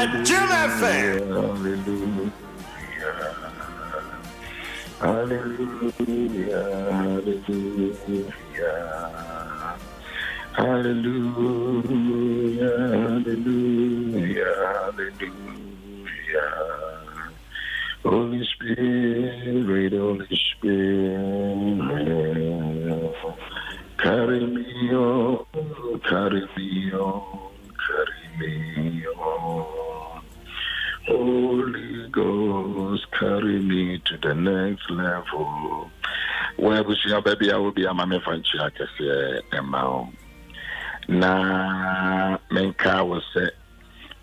Adom FM. Hallelujah, hallelujah, hallelujah, hallelujah, hallelujah. Holy Spirit, Holy Spirit, carry me on, carry me on, carry me on. Holy Ghost, carry me to the next level. Where was your baby? I will be a mammy fancy. I can say, Emma. Na menka was say,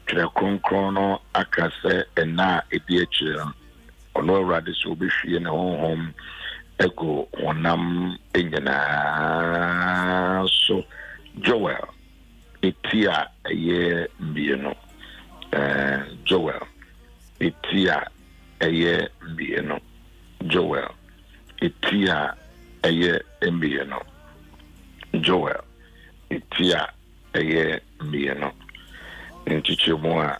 Krakono, I can say, and na a dear child. Ono already so be she in home. Ego onam engina. So, Joel, itia a year, you Joel. Itia eye mbieno Joel itia eye mbieno Joel itia eye mbieno nchichemu a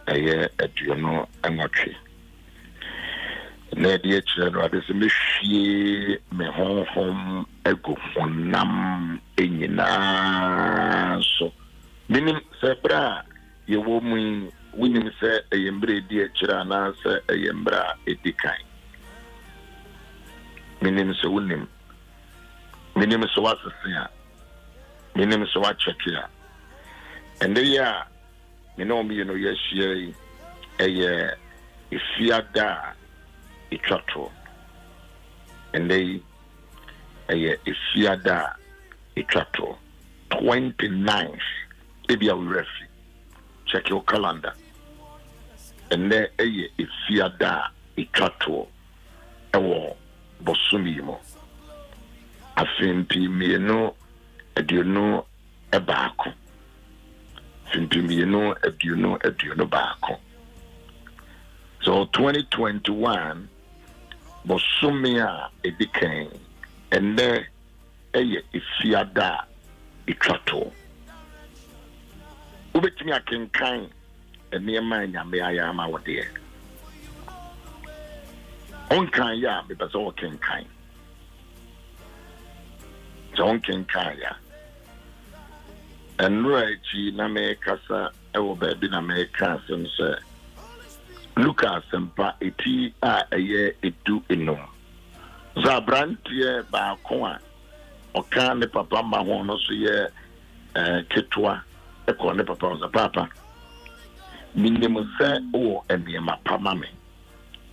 eye aduono anwatwe na die chiro adese mehwie me honhom ego honam enyina so minim sebra ye wo mu winim say a yembre di chira na say a yembra edikan minim so winim minim so wasisia minim so wachekia and there me know me yeshie a ifiada itwato and they a ifiada itwato 29th ebia we refi check your calendar. And there a fiada ikato ewo bosumimo afimpi mieno aduno ebaako fimpi mieno aduno baako. So 2021 bosumia edikan and there a fiada ikato ubetimi akenkan eniema nyame ayama wode onkan ya bebeso okenkan so onkenkan ya enrachi na me kasa ewo baabi na me kasa nse Lucas mpa eti a eye edu enum zabrantie ba ko a okan ne papa ma ho no so ye ketwa ekọ ne papa on papa minimum say o eniema pama me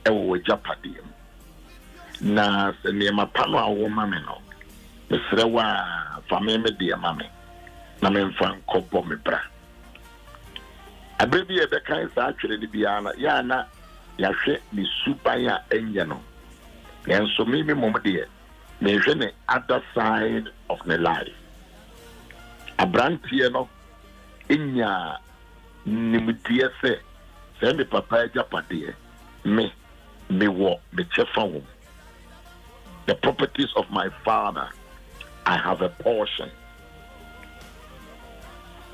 ewo japadiem na se eniema pano awo mame no mesre wa fame me de mame na me mfa nkobo me bra abebi e be kan sa atwere ni bia na ya na ya hwe ni super ya enye no enso me mom de me hwe ne other side of my life abrantie no inya nimtie se me papa japade me wo me chefa wo the properties of my father I have a portion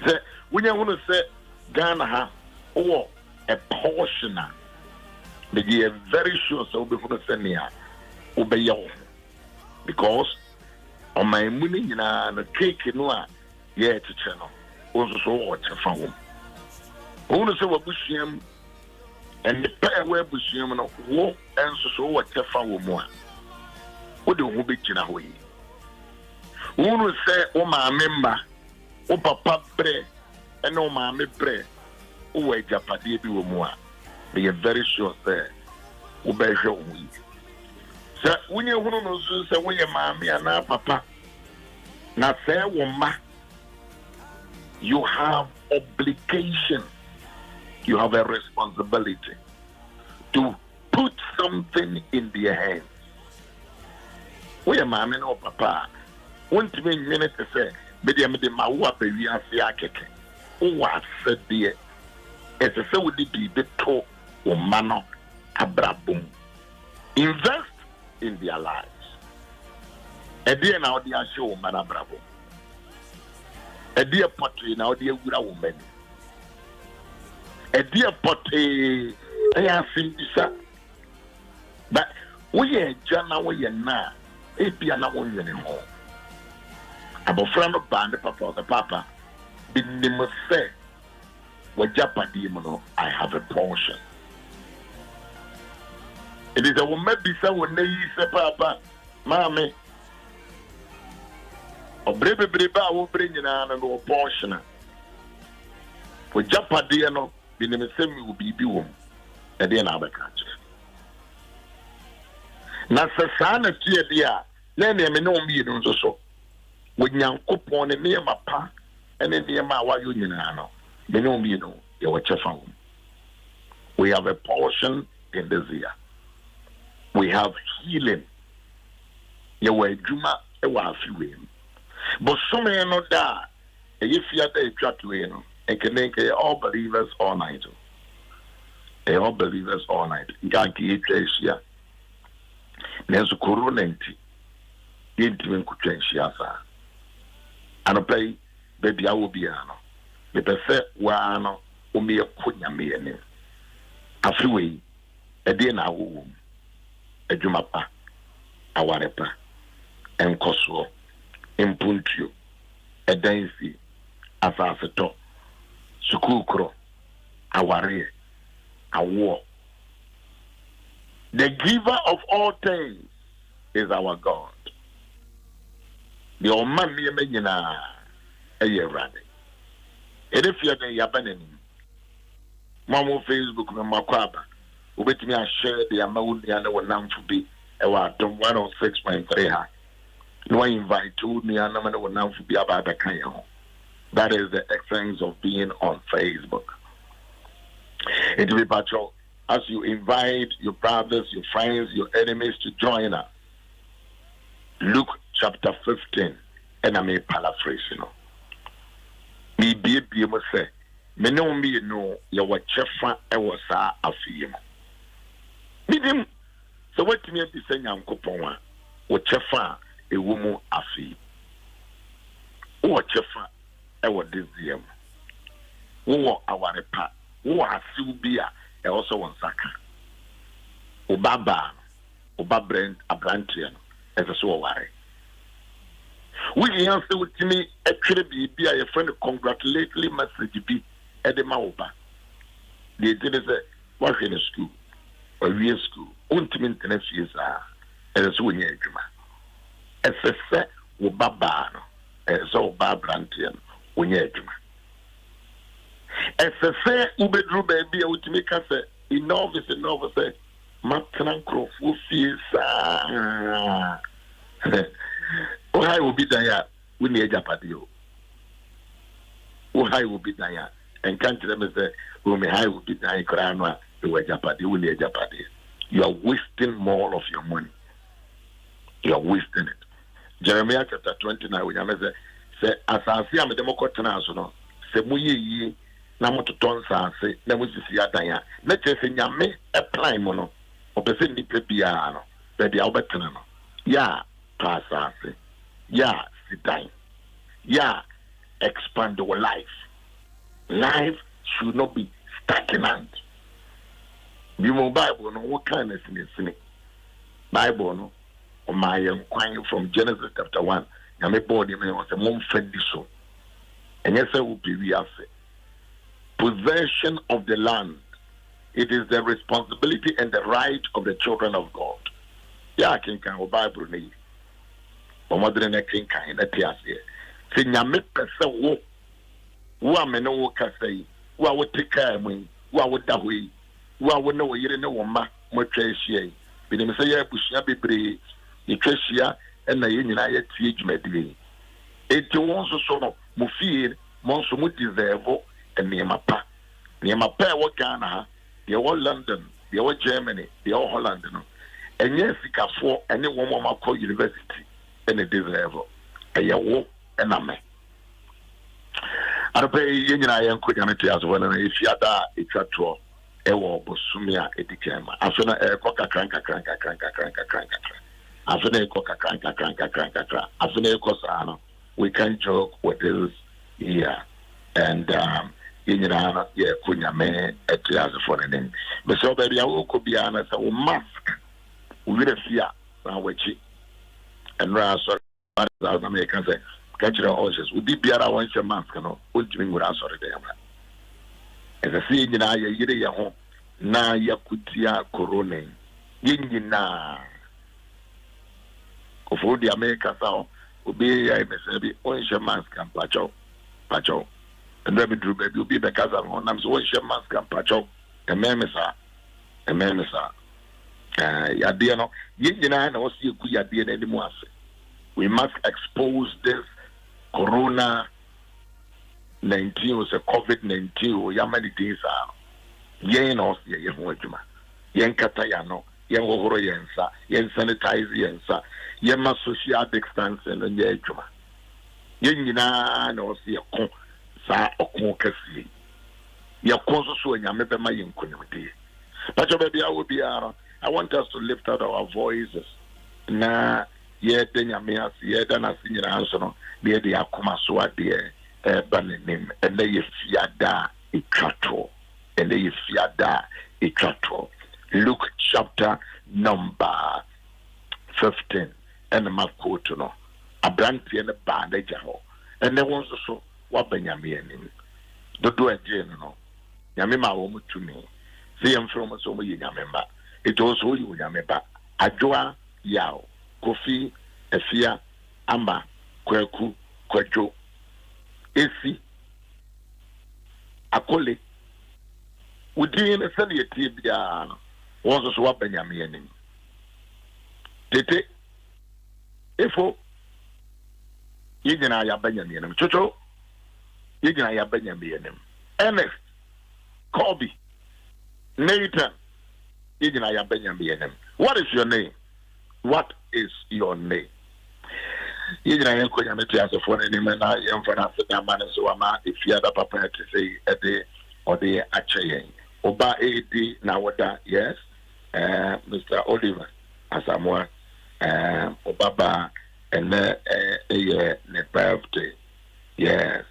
se wunya hunu se Ghana ha or a portion me be very sure so be hunu se nia obeyo because on my money na no cake no a ye chiche no also so what chefa wo who say what bushim and the pair where bushim no wo enso so what tefa wo mu a wo de ho be gina ho yi who say o ma member o papa bre and o ma me bre o we japade bi wo mu a be very sure say wo be hwe wo yi say wunye hunu no so say wo ye ma me ana papa na say wo ma you have obligation. You have a responsibility to put something in their hands. We are mammy or papa. One to me minute to say, Medium de Mawa baby and Fiakeke. Oh, I said, dear, as a so would it be the toe or mano abrabum. Invest in their lives. A dear now, dear show, Mana Bravo. A dear pottery now, dear Gura woman. a dear potty, I ask him this. But we are Jana, we are now, it be another one anymore. About friend of band, the papa, been the must say, what Japadimono, I have a portion. It is a woman be someone they say, Papa, Mammy, or brave will bring in an portion. For Japadino, the name same will be boom, and then I'll catch it. Now, Sasana, dear, then there may no means so. When young coupon and near my pa, and then near my wife union, they know me, you watch a phone. We have a portion in this year. We have healing. You were Juma, a wife you in. But some may not die. If you are there, try to win. And can make all believers all night. All believers all night. Ganki Ecclesia. There's a coronenti. Intimate Ecclesia. And I play, baby, I will be ano. The perfect one, Umi a Kunya me. A freeway, a dinner womb. A Jumapa, a Warepa, and Koso, Impuntio, a Daisy, a Fasato, Sukukro, a Warrior, a war. The giver of all things is our God. The Omami Menina, a year running. It is your day, Yabanin. Mamma Facebook, Makwaba. With me, I share the amount the other one to be Adom 106.3. No, I invite you, me and I'm now to be about the kind. That is the essence of being on Facebook. It will be patrol as you invite your brothers, your friends, your enemies to join us. Luke chapter 15, and I may paraphrase, Me be able to say, me no, you were chefa, I was a film. Midim, so what me be saying, Uncle Poma, what chefa, a woman a fee. What chefa, I was this year. Who our repa, who are Subia, I also want Saka. Obaba, Brent, a Brantian, as a so worry. We answer with me, actually be a friend of congratulatory message be at the Mauba. They did say, what's in the school? Or real school, ultimate tendencies are as a winning juma. As a set with Babano, as all Babrantian, when you're juma. As a set, Ubedru baby, I would make us enough is enough, say, Martin Croft, who feels, why will be there when the Japadio? Why will be there? And can't them say, who may I will be there, Grandma. You are wasting more of your money. You are wasting it. Jeremiah chapter 29, when you say, as I see, I'm a democrat national. Say, Muye, Namoton say, Nemusia Daya. Let's say, Yame, apply mono, or person the Pepiano, Betty Albertano. Ya, pass, ya, sit down. Ya, expand your life. Life should not be stagnant. You know Bible no what kind of thing Bible no or my inquiry from Genesis chapter 1. I may body me was a mom friendly so. And yes, I will be we have possession of the land. It is the responsibility and the right of the children of God. Yeah, I can kind of Bible need. But mother and I can kind of tears here. Say Yamit Pesa wo am no can say, who would take care of me, who would that way. Well, we know you know what much she. But you say, Bushia be brave, you Tresia, and the United Siege medley. It was also Mufir, Monsumu deserve, and near my pa. Near my pair, what Ghana, the old London, the old Germany, the old Holland, and yes, it can for any woman call university, and it deserve. A year walk, and a man. I pay Union I am quick as well, and if you are that, it's a tour. Ewo bosumia edikema afuna ekoka kranka afuna ekoka kranka afuna ekosano we can joke with this here and Yenina, yeah, Kunyame, at the for the name. But so, baby, I will be honest, I will mask with a fear, which and Rasa, as Americans say, catch your horses. Would be a once a mask, no, would you mean with us or the as I see in a year home, na Yakutia Corona, Yinina. Of all the Americans, will be a once a mask and Pacho. And Rabbi Drew, baby, will be because I'm so once a mask and Pacho, a memesa. Yadiano, Yinina, or see you could anymore. We must expose this Corona 19 or COVID-19 or Yamani days are. Yen or Yen Wajuma, Yen Katayano, Yen Woro Yensa, Yen sanitize Yensa, Yen social distance and Yajuma. Yen Yina or see a con, Sa or Concassi. Your consul and Yameba Yen Kunimity. But your baby, I want us to lift out our voices. Na ye denya meas ye dana sinyina anso ne de akoma so ade banenim ene ye fiada itwato Luke chapter number 15 and makoto no abrantie ne ba na jaho ene won so wa banyame anim dodo agye no nyame ma wo mutumi se yem from so mo ye nyame ba it also you nyame ba adwoa yaw Kofi, Efia, Amba, Kweku, Kwejo, Esi, Akole, Udin, a Sunday Tibia, was a swap and Yamianin. Tete, Efo, Yiganaya Benjamin, Chocho, Yiganaya Benjamin, Ernest, Kobe, Nathan, Yiganaya Benjamin. What is your name? What is your name? You know, I'm going to ask for any man. I am for African man, so I'm if you had a papa to say a day or the actually. Oba AD Nawada, yes, Mr. Oliver Asamoah, Obaba, and the birthday, yes,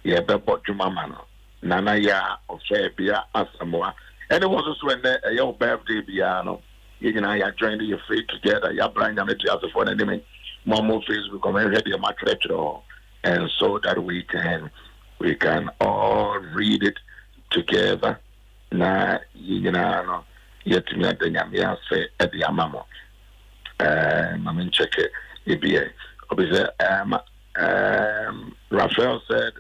yeah, but Jumamano, Nana ya of Fabia Asamoah, and it was also when your birthday piano. You know, I joined your faith together. You bring them to the phone and Momo Facebook come ready a match and so that we can all read it together. Na you know, yet me at the Yamia say at the Amamo. I check it. EBA. Raphael said,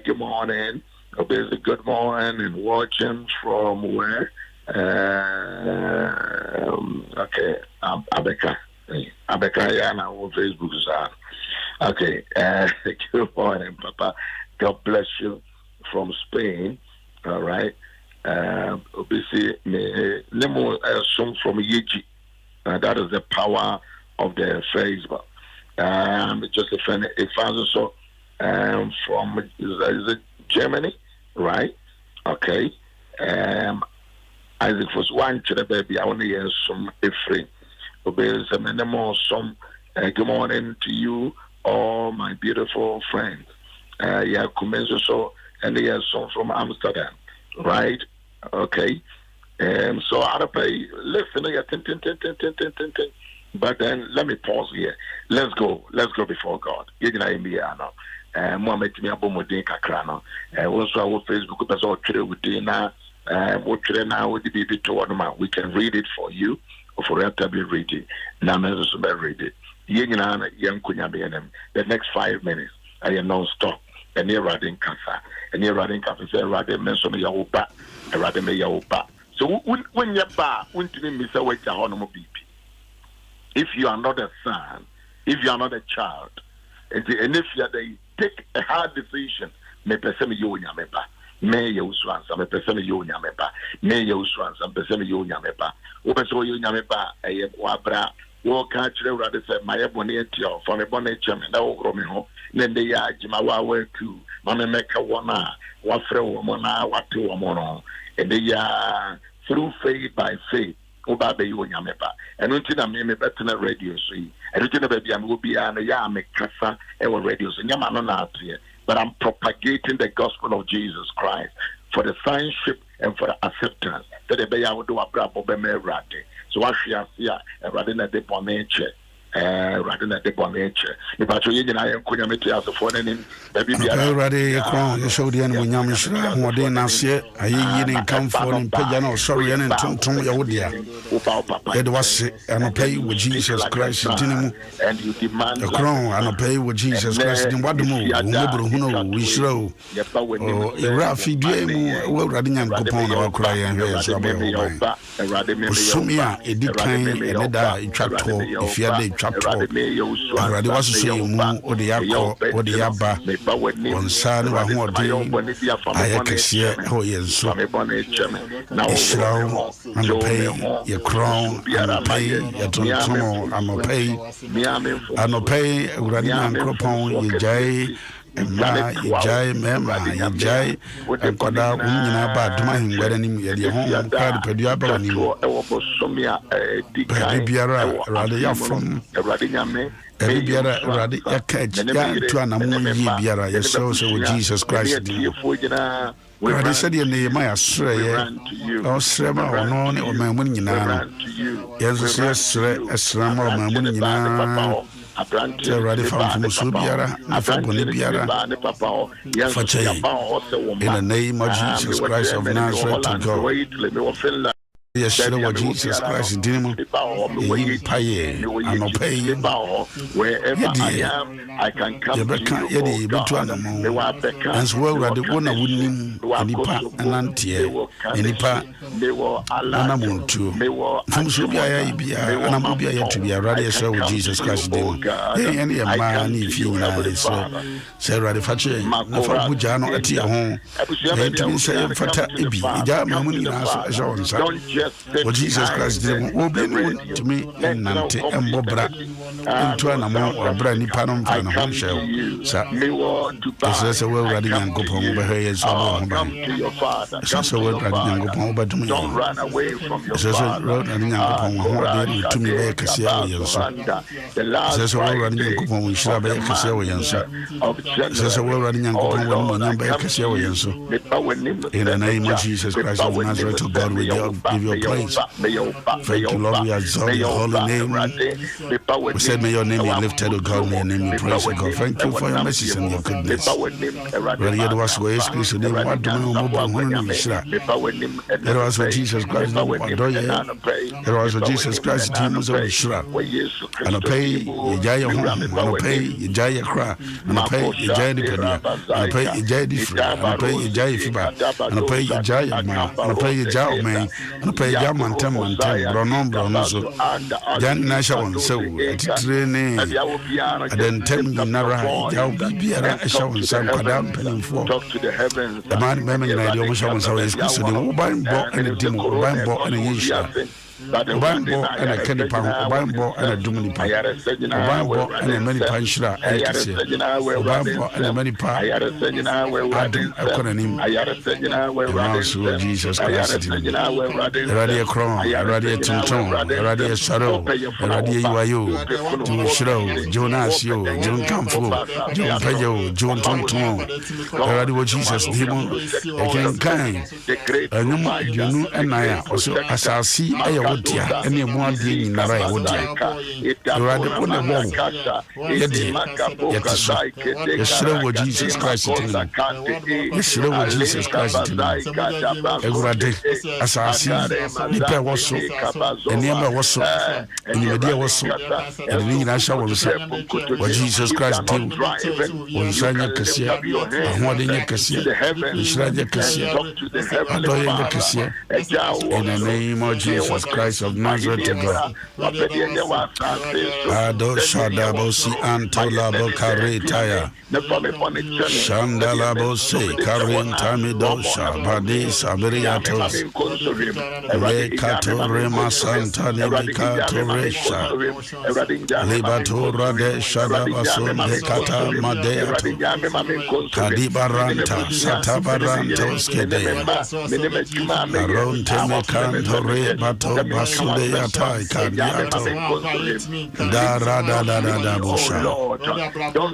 good morning. Good morning and watching from where? Okay, Abeka Yana on Facebook. Okay, good morning, Papa. God bless you from Spain. All right. Obviously, Nemo song from Yiji. That is the power of the Facebook. Just a friend, if I also from is it Germany, right? Okay. Isaac was one to the baby. I want to hear some free. Obey some more some. Good morning to you, all my beautiful friends. Yeah, Kumenzo so and they are some from Amsterdam, right? Okay. So I'll pay. Listen, but then let me pause here. Let's go before God. You know, Indiana. Mohamed me abomodin kakrano. Also our Facebook because all today with dinner. What now would be toward we can read it for you or for us to be reading. Now, read it. The next 5 minutes, I am non-stop. And you're riding Kasa. And you're riding Kasa. Say, rather mention Yaoba. Rather me Yaoba. So when you're back, when to miss away to Honomo BP. If you are not a son, if you are not a child, and if you are take a hard decision, me person you in your member. May Yaw Owusu-Ansah, me person you in your member. May Yaw Owusu-Ansah, person you in your member. Open so you in your member. Wabra. You can't rather say my bonnet for a bonnet chairman. Now, Romeo. Then they are Jimawa were two. Mamma make a wana, what throw womana, what two woman. And they are through faith by faith. Oba you in your member. And until I'm a better radio, see. And until the baby will be an yam, kasa, and radio, and Yamano here. but I'm propagating the gospel of Jesus Christ for the sonship and for the acceptance. That the I will do a bravo be me rade. So I shall see a radina de bonature. Radina de bonature. If I show you, I am going to meet you as a foreign baby. Ready, crown, you show the enemy Yamishra, who are doing us here. I didn't come for in Pajano, sorry, and Tom Yawodia. It was an pay with Jesus Christ, and you demand the crown, and pay with Jesus Christ, and what the move, who we show. Rafi Demu, well, Radian Coupon, our cry and raise Sumia, a decline, and a trap if you had a trap talk. Already was saying, or the Yako, or the Yaba. On Sunday, I want to I can see how you so. Israel, I'm a pay your crown, I'm a pay your tonton, I'm a pay. I'm a pay, Radian Cropon, you jay. Ma Jai Mema, Jai, and Koda, Wina Bad, my wedding, your home, Paddy Pediaba, Biara, rather from Biara, rather a catch, to an ammonia Biara, your source with Jesus Christ. They said your name, my Australia, or Srema or None or my winning. Yes, a Sram or my winning. Ready from Subiara, Afabonibiara, in the name of Jesus Christ of Nazareth to God. Yes, Lord Jesus Christ, Dimo, you pay, and no pay, wherever I can come to you, as well as the one I wouldn't, Nipa, and Antia, Nipa, Anamuntu, from Subia, and Amubia to be a radius with Jesus Christ, Dimo, any man, if you know, say Radifache, Nafabujano at your home, then to me say, Fata Ibi, Yamuni, as what Jesus Christ did, will be to me, and Nante, and Bobra, and to an amount of brandy panum and a home shell. Says a well riding and go home over here, so says a well riding and go home over to me. Don't run away from your says a road and home to me, like a Cassian. Says a well riding and go home, we shall be a Cassian. Says a well riding and go home, when I'm back a Cassian. In the name of Jesus Christ of Nazareth, to God, we give you praise. Thank you, Lord. We exalt your holy name. We said, may your name be lifted, O God. May your name be praised, O God. Thank you for your mercies and your goodness. Really, it was where Christ name. What do you know? It was for Jesus Christ. It was for Jesus Christ. Team was over Shra. And I pay Jaya home. And I pay Jaya cry. And I pay Jaya Dipadia. And I pay Jaya Difra. And I pay Jaya Fiba. And I pay Jaya Ma. And I pay Jaya Man. And I pay Yamantam and Bronom Bronoso. Jan Nashawan, so training. And then tell me Nara, Yaw Biara, a show and some Padam Penning for. The man, Mammy, and I almost have so excuse the mobile ball and a demo, ball and a Yisha. Bambo and a candy pound, Bambo and a Dumini pie, Bambo and a many panshra, Bambo and a many pie, Adom Ahengua, Jesus Christ, Radia Cron, Radia Tinton, Radia Shadow, Radia Uayu, June Shrow, Jonas, you, John Camfo, John Payo, John Tonton, Radio Jesus, Demon, again kind, and you know, and I also as I see. Wodia, any more being in Nara Wodia. You are the one of Yet, Jesus Christ, Yeshua Jesus Christ, Every assassin, Nipa was so, and Yama was so, and Yadia was so, and Nina was so. What Jesus Christ did when Shania Cassia, and what in your Cassia, Shania Cassia, Adoya Cassia, in the name of Jesus Christ of Nazareth to God. Ado Shadabosi Antolabo Karitaya Shandalabose Karin Tamidosha Badi Sabiriatos Rekato Rema Santa Nebikato Resha Libatura de Shadabaso de Kata Madeato Kadibaranta Satabarantos Kede Aronte Mekanto Rebato Basude Yata Kandiato Dara Bosha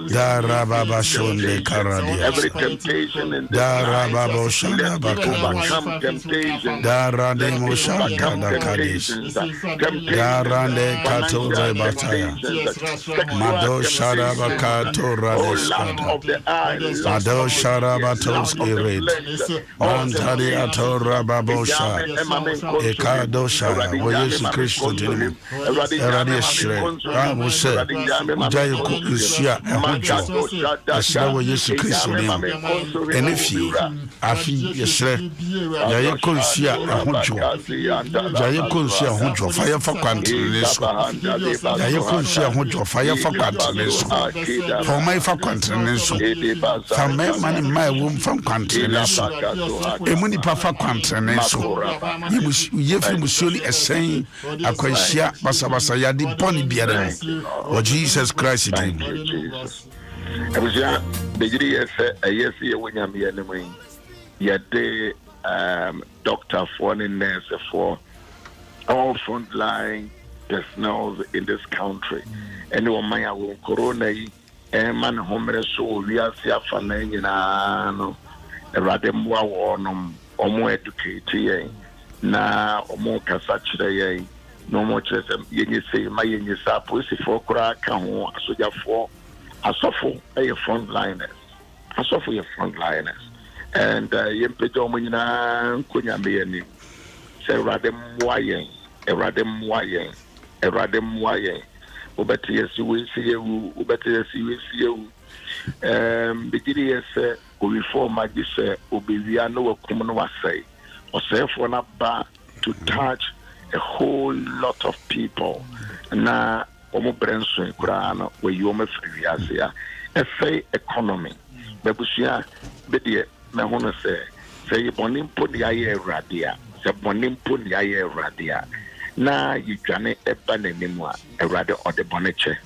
Dara Baba Shonde Karadia every temptation in this Dara life, Babo Shada overcome temptation. Dara de Mosha Dada Kadish Dara de Kato Rebataya Mado Shara Bakato Radeshkada Mado Shara Batos Irit Mantari Atora Babosha Ekadosha Woyesu Christo Dinimu Eradi Shre Muse Jayo Kusia Ehujo Esra Woyesu Christo Dinimu Enefi Afi Yesre Jayo Kusia Ehujo Jayo Kusia Ehujo Fire for Quantineso Jayo Kusia Ehujo Fire for Quantineso For my for Quantineso From my money my womb from Quantineso Emuni Papa Quantineso Yefi Musuli Esen Akwashia Basabasa Yadi Boni Biadem or Jesus Christ in Jesus. I was young, the year a yes, when you're the enemy. Yet, doctor for and nurse for all frontline personnel in this country. And one my own corona, and man, homeless soul, we are Siafan, a radem warnum, or more educated, na or more casach, no more chess, you say, my in your pussy for crack, so therefore, I suffer a frontliners. I suffer a frontliners. And Yempedom Kunyambi, say Radem Wayen, a Radem Wayen, a Radem Wayen. Ubetias, you will see you, Ubetias, you will see you. Begidi say, we form my say, Ubiviano, Kumanwa say, or say for not bad to touch a whole lot of people. Na Omo Brenson, Kurano, where you may free Asia, a say economy. Babushia, Bedia. I want to say bonim put the air radia, say bonim put the air radia. Now you can a ban anymore, a rather or the boniche.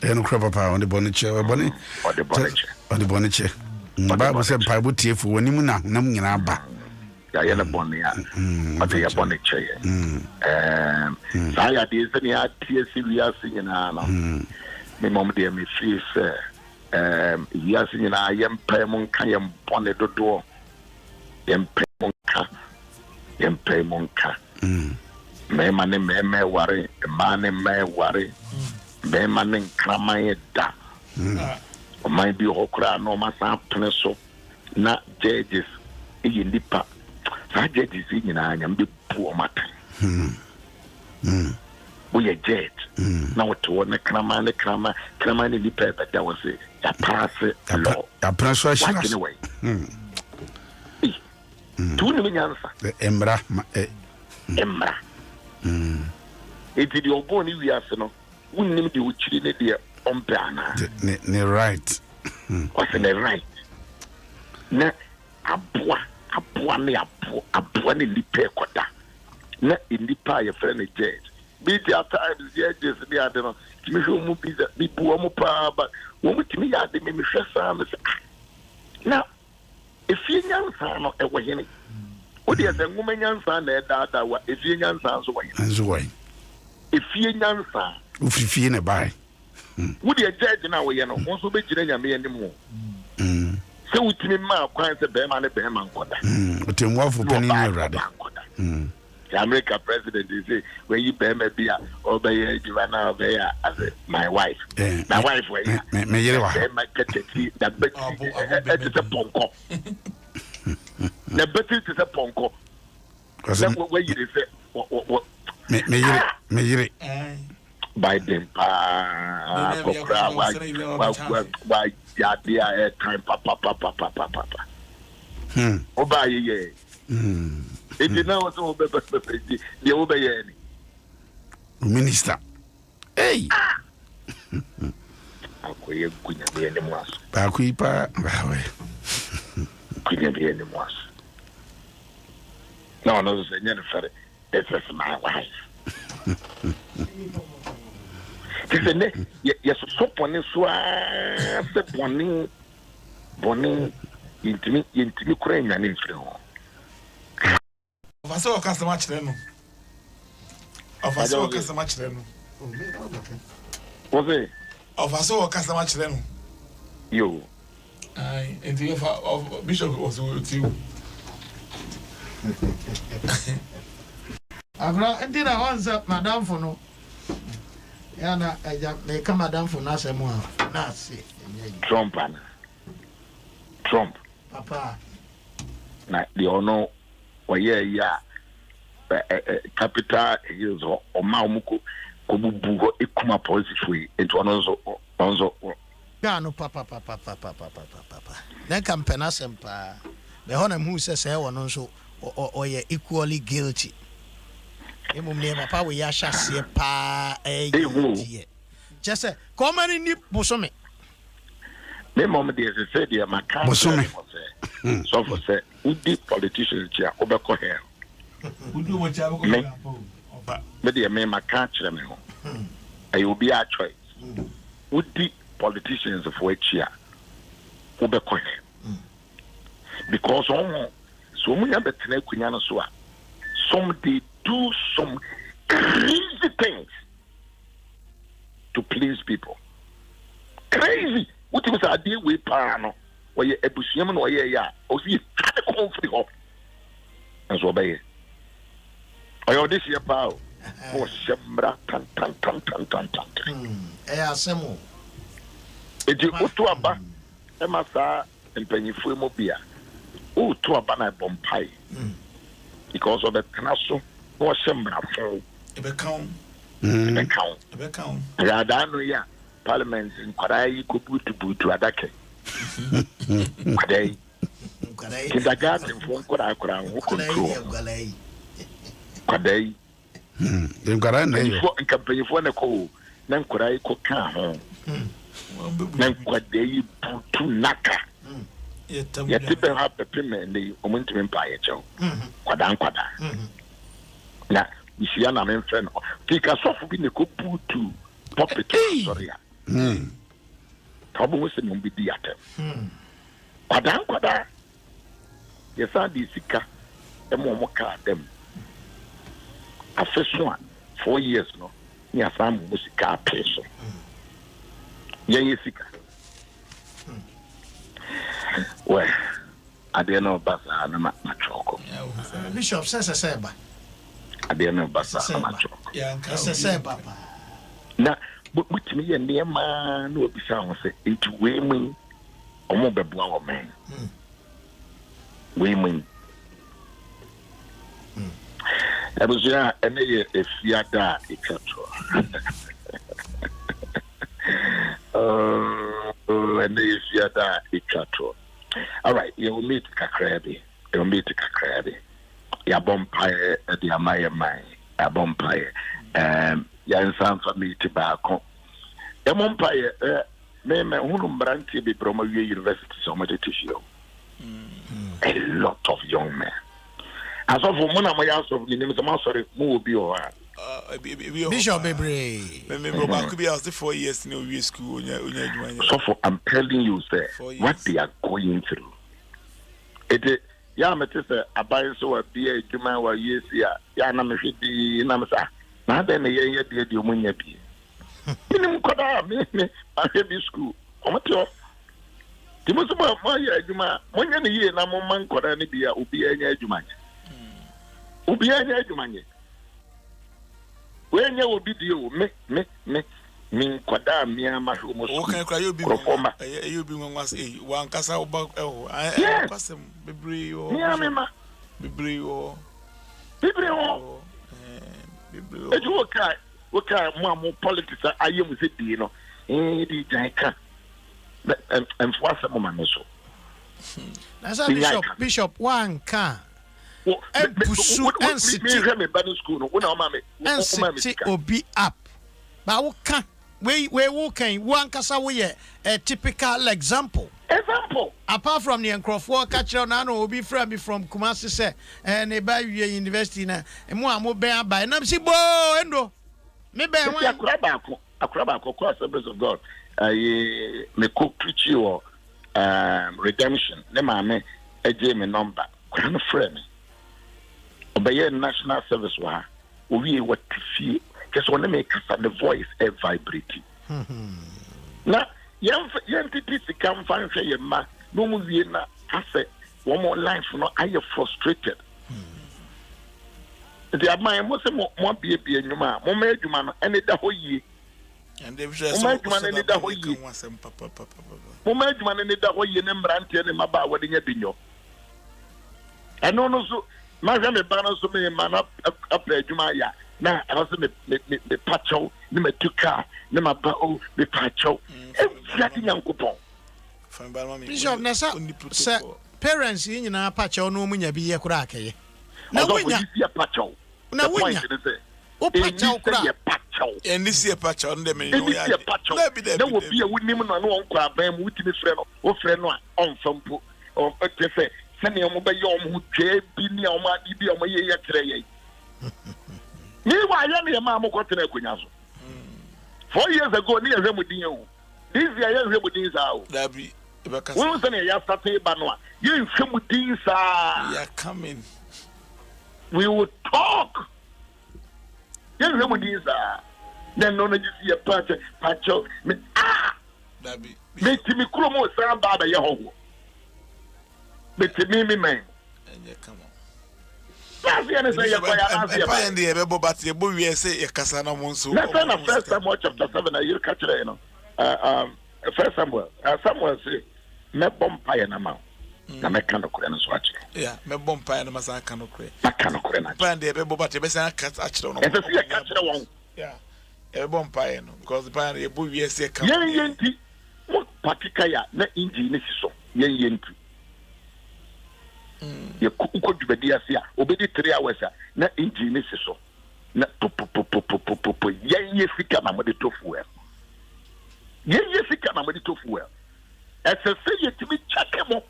And crop on the boniche or bonnet or the boniche or the boniche. Bible said Bible tea for when you know, Namina. Diana Bonia, but they are boniche. I had this any TSC we are singing. My mom, dear, me free, sir. Yes, in a yam paymonka, yam bonnet door, yam paymonka, may money may worry, a man may worry, may money clamay da. Or might be okra no massa peneso, not judges in the pa. That judges in I am the poor matter. We are jet. Now to one the clamman in the paper that was it. A pass law. A persuasion away. 2 million answer. The Embra. It is your bony we are no. We need to chill in the umpana. Ne right. What's in the right? Na abua in the paper quota. Na in the pie a friend jet. Be the times the edges the other. Me who be the people but when we had the me now if you young son a way what is the woman young son that if you young son's way if you young son if you in a buy would you judge now we know also be getting me anymore so with me ma quite a bear man a bear man but in what for penny rather the American president is when you pay me beer or by Joanna Bear as my wife. My wife, may you my that bet is a ponko. The bet is a ponko. Where you say, what? May you Biden, why, yeah, time, papa. Oh, by ye. It is now so the obey Minister. Hey, I couldn't be any more. Baquipa, Couldn't be any more. No, Jennifer, this is my wife. Yes, so funny, so bonnie, intimate, Ukrainian influence. Vaso customer channel. Of us all customer children. Was it? Of us all customer children. You. Aye, and the of Bishop was with you. Agra, did I answer Madame for no? Yana, I may come Madame for Nasa more. Nasi. Trump. Papa. Na the ono ya capital hills or maumuko kobubu ekuma policy free into onzo Gano papa. Then campaign sempa. The honor who says I want so or ye equally guilty. Emum ne papa we ya shase pa just say come on ni bosome. Me mom dey say dey maka so for say udi politicians here obeko here. Udu mo cha me dey me maka kire me ho. I will be a choice. Udi politicians for here obeko here. Because so many betene kunya no so a some they do some crazy things to please people. Crazy. What was I deal with Pano? Or ye ebusiam or ye ya, or see conflict of as obey. I this year pow for Shembra tan. Semo. If you go to a bar, Emasa and Penny Fumobia. Oh, to a banner bompie. Because of the Canasso or Shembra for a count. Radano ya. Parliament in Kwarai Kubutu Adake. Kindergarten from Korakura, who control Kwadai. They've got a name and campaign for Nicole, then Korai Koka home. Then Kwadai Putu Naka. Yet people have the payment and the momentum empire. Kwadan. Now, you see, I'm in friend. Take us off in the Kubutu puppet. Sorry. Trouble was in the atem. Kwada. Yes, I did sika. And more car them. A first one, 4 years no. Yes, I'm musica person. Yesika. Well, I didn't know Bassa and my choco. Bishop says a seba. I didn't know Bassa and my choco. Yeah, a seba. Now, but with me and near man will be sound say into women or more blower man. Women. I was here and if yada etc. And if yada etc. All right, you will meet Kakrabi. You will meet Kakrabi. Ya bompire at the Amaya mine. A bompire. Yan sound for me to back home. A bompire, name a woman brandy be Promoted University so much to show. A lot of young men. As of one of my house of the name of Master, move be or Bishop Bebre. Remember, back could be out 4 years in a school. So for I'm telling you, sir, what they are going through. It is. Yeah, I'm a buyer so a beer, you man, while yes, yeah, I'm a shitty Namasa. Now then, a year, dear, you win your beer. Minimum Koda, me, I have this school. How much of the most about my Juma, 1 year, no man Koda, and be a Ubia Jumanya. Ubia Jumanya. When you will be deal, me, Koda, me, my home was okay. You be one cassa about I pass him, Bibrio, Bibrio. What kind of more politics I am with it, you know? I can't. And for some moment or so. That's a Bishop one car. And pursue and city will be up. But what can we walking one cassa a typical example. Apart from the Encroft catcher, Nano will be from Kumasi, say, and a by university now, and more bear by Namsi Bo Endo. Maybe a crab, of course, the of God. I may cook preach you redemption. Nema a Jamie number. Friend. Obey national service wa we what fie just want to make the voice vibrating na yan entity come find say ma no mu wie na ase one more life no I am frustrated the am mo se mo bie nyuma mo ma adwuma no ene da ho yie and they just mo ma adwuma no da ho yie mo ma adwuma no da ho yie ne mbrante ne maba wode nya binyo eno no so ma ga me ba no so me ma na apra adwuma ya na also me pacho ne matuka ne maba o me pacho e fiati nyankopon Bishop Nasa say parents yin na pacho no munya bi ye kura akeye na wonya pacho na wonya o pacho kura and this year pacho on them no ya na bi na wo bi a wonim no no onko aban mu wutimi frɛ no wo frɛ no a onfampo o tefe sene mo be yo mo twa bi ni o ma bi o ma ye ye kire ye ni wa ya ne ma mo kwotena akunya so 4 years ago ni ye mudin o this year ye mudin sa o dabi we say ya start ba no a ye mudin sa you are coming we will talk ye mudin sa then no na just ye pacho me dabi me timi kuro mo sa ba ba ye ho me timi me man and you come on that's the answer you buy answer buy and the ebo but you bo we say e kasa na mo nso that's the first Samuel chapter 7 you catch it you know first Samuel say me bompa na ma na me kan okure no so ache yeah me bompa na ma sa kan okure na kan okure na buy and the ebo but be say aka achiro no e say you catch it won yeah e bompa no because buy and the ebo we say kan yenti what patika ya na engine ni so yenti ye ko dubedi ase a obedi 3 hours a na engine ni so na popopopopopopo ye fika na mo de tofu ye fika na mo de tofu ese se ye timi chake mo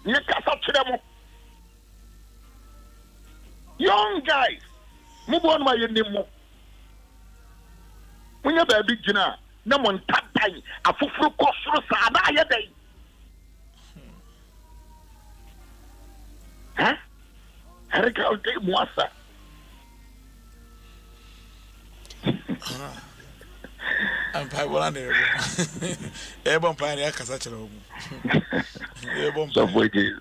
ye kasa kire mo young guys mo bo no ye nimo munya ba bi gina na mo ntadan afoforo kosoro sa na ye dai huh Erika ode muasa I'm paibola ne e bompa ne aka sa kire ogu e bompa so boydi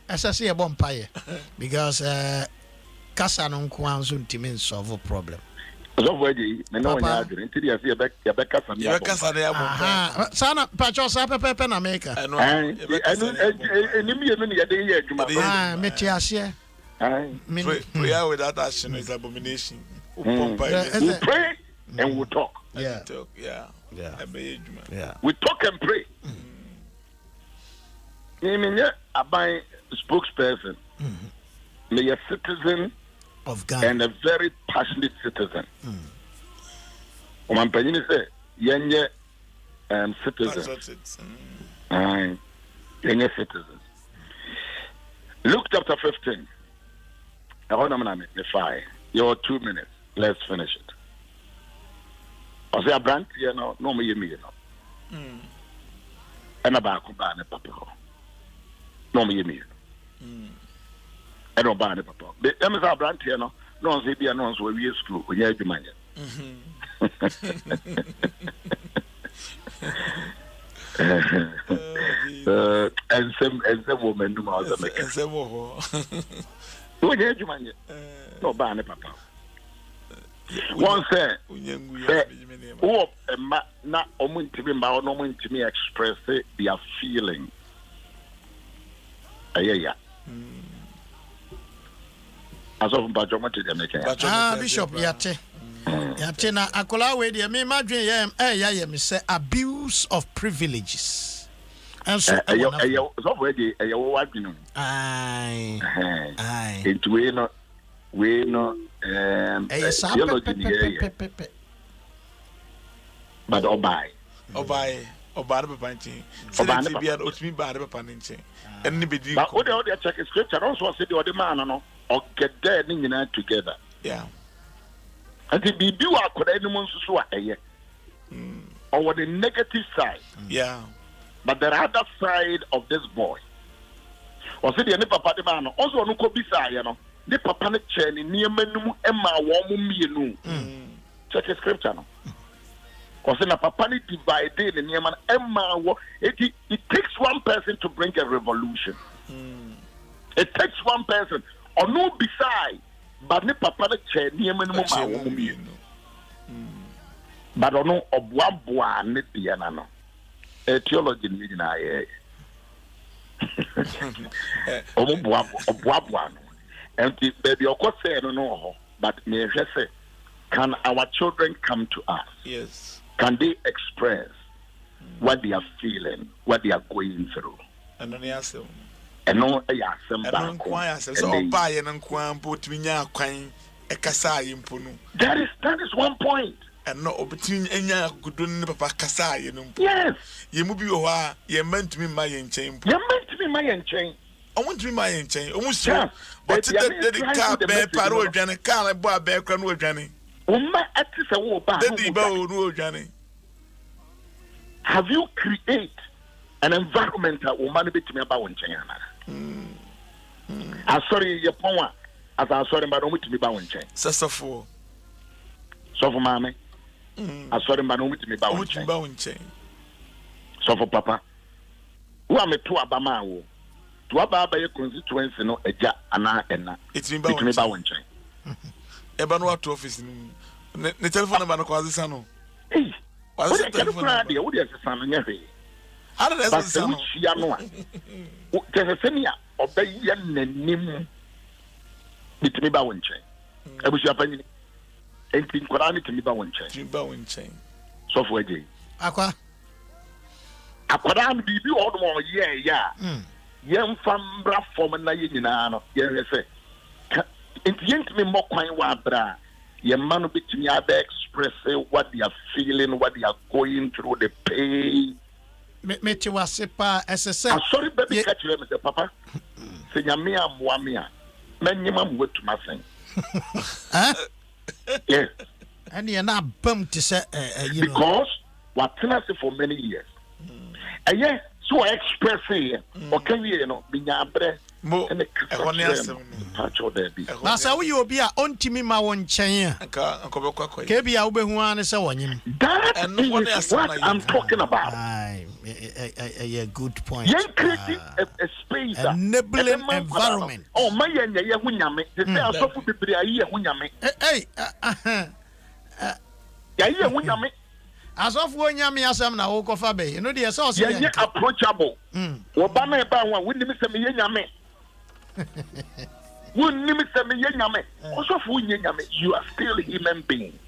asase e bompa ye because kasa no nko anzo ntimi solve problem so boydi me no nya adre ntiri ase ya be kasa ne ya kasa ne ya bompa sana pacho sa pepe na meka enu enimi enu ne ya de ye adwuma meti ase prayer without action is abomination. We pray and we talk. Yeah. We talk and pray. I buy spokesperson. Me a citizen of God and a very passionate citizen. Oman penini say yenye citizen. Yenye citizen. Luke chapter 15. I want to make 5. Your 2 minutes. Let's finish it. I say a brand, you know, no me, you know. And about Kubane Papa. No me, you I don't buy the papa. The Emma brand, you know, no one's be announced where we school when you're the and some woman do more than make some more. When you're the no buy the papa. One say, oh, not omun to be about no one to me express their feeling. Yeah. As of Bajoma to the Bishop Yate na akola we de me madwen ya me say abuse of privileges. And so so we wadwinu. Aye. Into we no theology but obai papa nchi se ti bia otimi ba de papa nchi enni bedi but o de check scripture also say the man no o get there ni nyina together yeah and the bibi wa koda ni mo nsusu a eye or the negative side yeah but the other side of this boy o say the papa de man no also no ko bisa ye no the papa ne chair ni niamanum ema wo mienu check the scripture no because na papa ne divide the niaman ema wo it takes one person to bring a revolution. It takes one person or no beside but ne papa ne chair niamanum ma wo mienu but ono oboaboa ne dia na no theology ni na ye oboaboa no and baby of say no but me say can our children come to us? Yes. Can they express what they are feeling, what they are going through? And then yes. And no yasem that is one point. And no between enya gudun papa kasa ye no. Yes. Ye mu bi wo ha ye meant to be my chain. You meant to be my chain. I want to be my chain. Almost sure. But the car be paro dwane car bo be kra no dwane. Umma atise wo ba. The ba no dwane. Have you create an environment that woman betimi aba won chen ana? Sorry ye pon as I sorry but no betimi ba won chen. Sasafo. So for mama. Sorry but no betimi ba won chen. So for papa. Who am to abama wo? To aba ye constituency no eja ana ena. Betimi ba won chen. Eba no to office ni. Ne telephone number no ko azisa no. Eh. What the telephone number? What the san nya hwe. How does that sound? But no a. There's a senior obey nanim. Betimi ba won chen. Ebusu apani. Enti nkora ni timi ba won chen. Timi ba won chen. So for again. Akwa Am bibi odmo ye ya. Yem fambra form na ye nyina no. Ye say. Enti yentimi mo kwan wa bra. Ye manu betimi aba express what they are feeling, what they are going through, the pain. Me ti wase pa SSM. I'm sorry baby catch you me say papa. Say nyame amoa me a. Menyima mo wetuma sen. Huh? Yes. And you're not bummed to say you know. Because what tenacity for many years. And yeah, so I express here. Okay, you know, binya abre. Mo Masa wo you be a ontimi ma won chen anka be kwakwa ke bia wo behu an se wonyim that is what I'm talking about. A good point. You creating a space, enabling environment. Oh my ye hunyame they say asofu bibiri ayi hunyame ya ye hunyame asofu onyame asem na wo kofa be you know the so ye approachable wo ba na e ba ho wonni mi se me ye nyame wonni mi se me ye nyame asofu wonni nyame you are still a human being.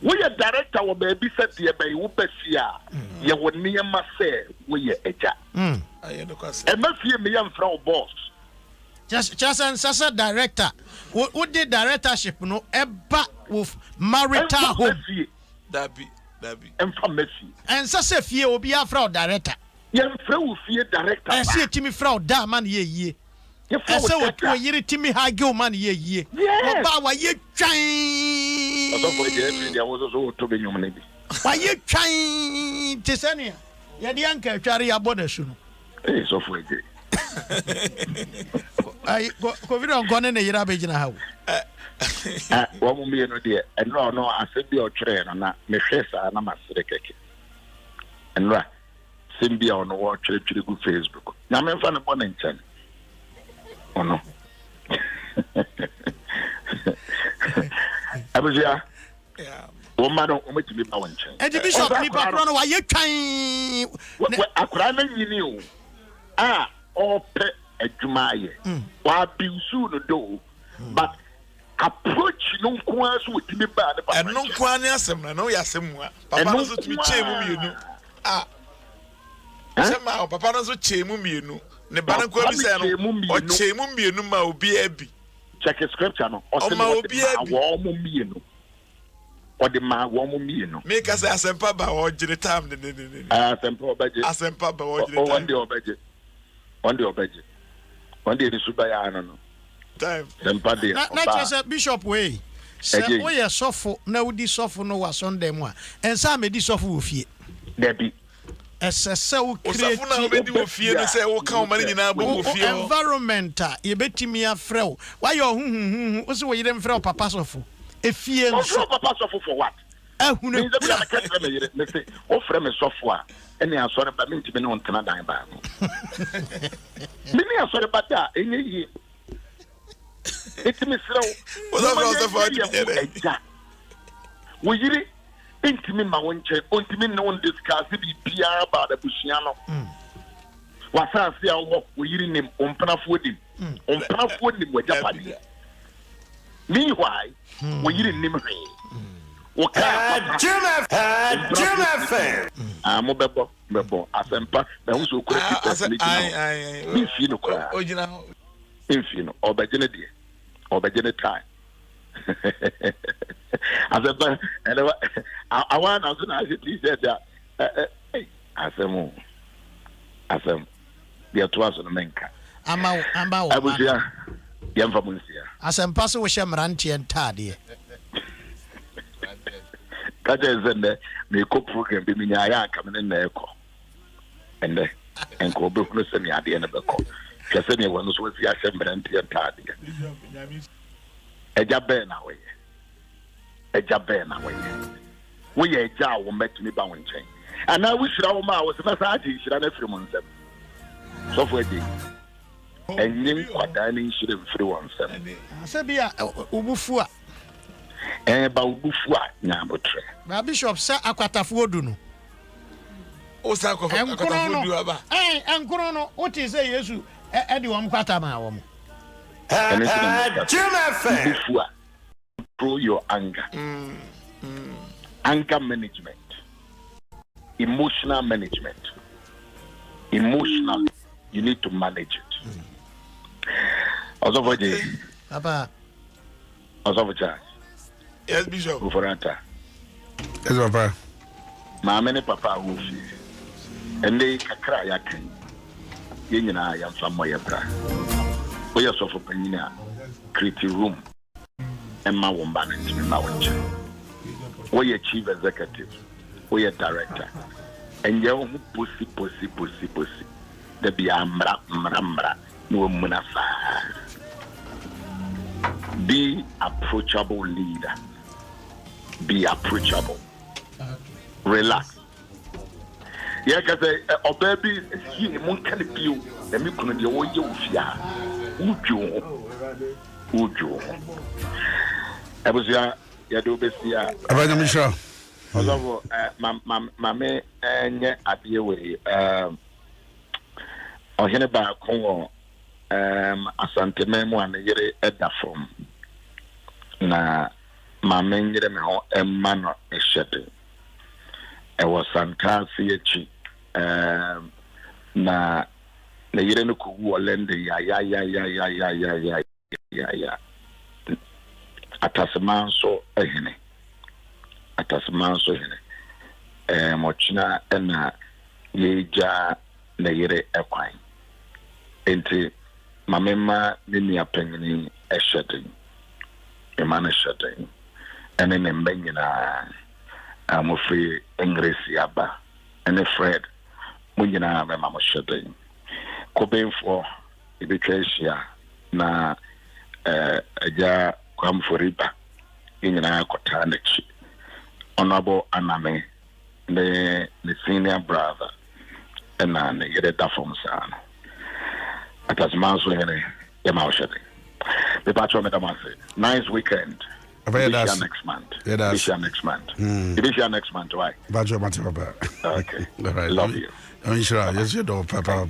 We are director wo baby set ye be wo besia ye wo niam say we ye eja aye no kwase e mafie me yam fra boss just and sasa director wo the directorship no eba with marital home dabi emfa mafie and sasa fie obi afra director ye fra wo fie director e se timi fra da man ye yie e se wo to yiri timi ha ge man ye yie wo ba wa ye twan odo for je every day wo so to be nyum na bi wa ye twan tesania ye de anka tware ya boda su no so for je ai ko video ngone ne yira be gina ha wo wo mu me no de enro no asebi o twere no na me hwesa na masere keke enro simbi ono wo twere gu Facebook na me fa no bona nchen ono abuja wo ma no o metimi ba won nchen e bishop ni pa no wa ye twan akura na nyini o ope adwumaye wa biusu no do but approach no kwa so timi ba ne papa no kwa ne asem na no ya asem a papa no so timi chemu mienu sema papa no so chemu mienu ne ba no kwa bi se no o chemu mienu ma obi abi check the scripture no o se wo mo mienu o de ma wo mo mienu make us asempa ba o jire time ne asempa obaje asempa ba o jire time one day the super ya no time sempa de na chese bishop we se wo ye sofo na wudi sofo no wa Sunday mu a ensa me di sofo wo fie debi SSO create environment ye betimi afrɛ why your wo se wo yire mfrɛ papa sofo efie nso papa sofo for what ehunu me be na kɛse me yire me say o frɛ me sofo a ene asɔre ba me ntimi ne on tena dan ba no me ne asɔre ba da enye yi etimi srɛ wo sofo eja wo yire intimi ma wonche ontimi ne on discuss bi bia about the bushia no wasanse a wo yiri nim ompanafo dim ompanafo dim wajapade meanwhile wo yiri nim hwe wo ka Jim FM mo bebo asempa na wo so kura kita ni fi no kura ojina infi no obegene de obegene time asempa I want to know if he said that asem dia to aso no menka ama abusia yemfa munsia asempa so wo hye mrantie ntade kaje zende me ko program bi mi nya ya kam ne na eko ende enko be kunu se mi ade ne beko kese ne wonu so fi ahye mrantie ntade eja be na we we ye ja wo metumi ba won chen ana we shira wo ma wo se fa adi shira na firi mon nsem so for edi enyim kwada ni shira firi won nsem ase bia obufu a ba obufu a nya botre ba bishop sa akwatafo odu no o sa akwatafo odu aba enkoro no o ti say Yesu e di wo kwata ma wo mo obufu a control your anger. Anger management, emotional management. Emotionally, you need to manage it. Also for the Papa. Also for Charles. Yes, Bishop. Uforanta. Yes, Papa. Mama Papa Wufi. And they kakra yakin. Yenyina yam famma yabra. Oya sofo panina create room. Emma Wombana to me Mawich. We are chief executive, we are director, and you pussy. The be mra, no munafa. Be approachable leader. Be approachable. Relax. Yeah, because a baby is here, Moncan Pew, and you couldn't do all your fear. Uju. I was ya do besia. Abanya Misha. Although mame enye adie we ohene ba konwo asante memu an yere eda from na mame nyere me ho emma no ehede e was santasi echi na le yere no ku wolende ya atasmanso ehene mochina ena yeja na yere ekwan enti mamema ni apengini eshedin emana shedin ene ne mbanyina amofri engresi aba ene Fred munyina mema mo shedin kobenfo ibetwa na aja kwamforiba inyina kotana chi honorable Aname the senior brother and then get it from son at as manso here yamaushade the patron nice weekend next month next month why okay right. Love you I'm sure yes you do papa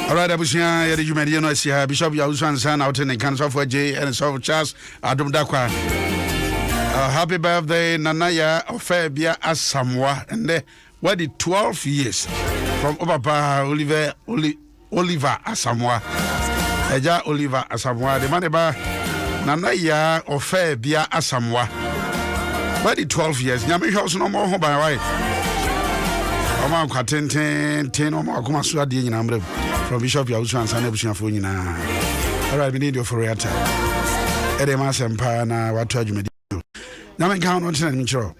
all right, Abusia, you may know, Bishop Yaw Owusu-Ansah out in the Council for J and so Charles Adom Dakwa. Happy birthday, Nanaya Ofebia Asamoah, and what the 12 years from Papa Oliver Asamoah. Eja Oliver Asamoah, the man about Nanaya Ofebia Asamoah. What the 12 years? Nyame house no more by right. Oma kwa 10 oma kuma suwa die nyina mbrem from Bishop Yaw Owusu-Ansah na busuafo nyina. All right, we need you for your time. Ede ma sempa na watu adwumadi. Na menka no ntina nchiro.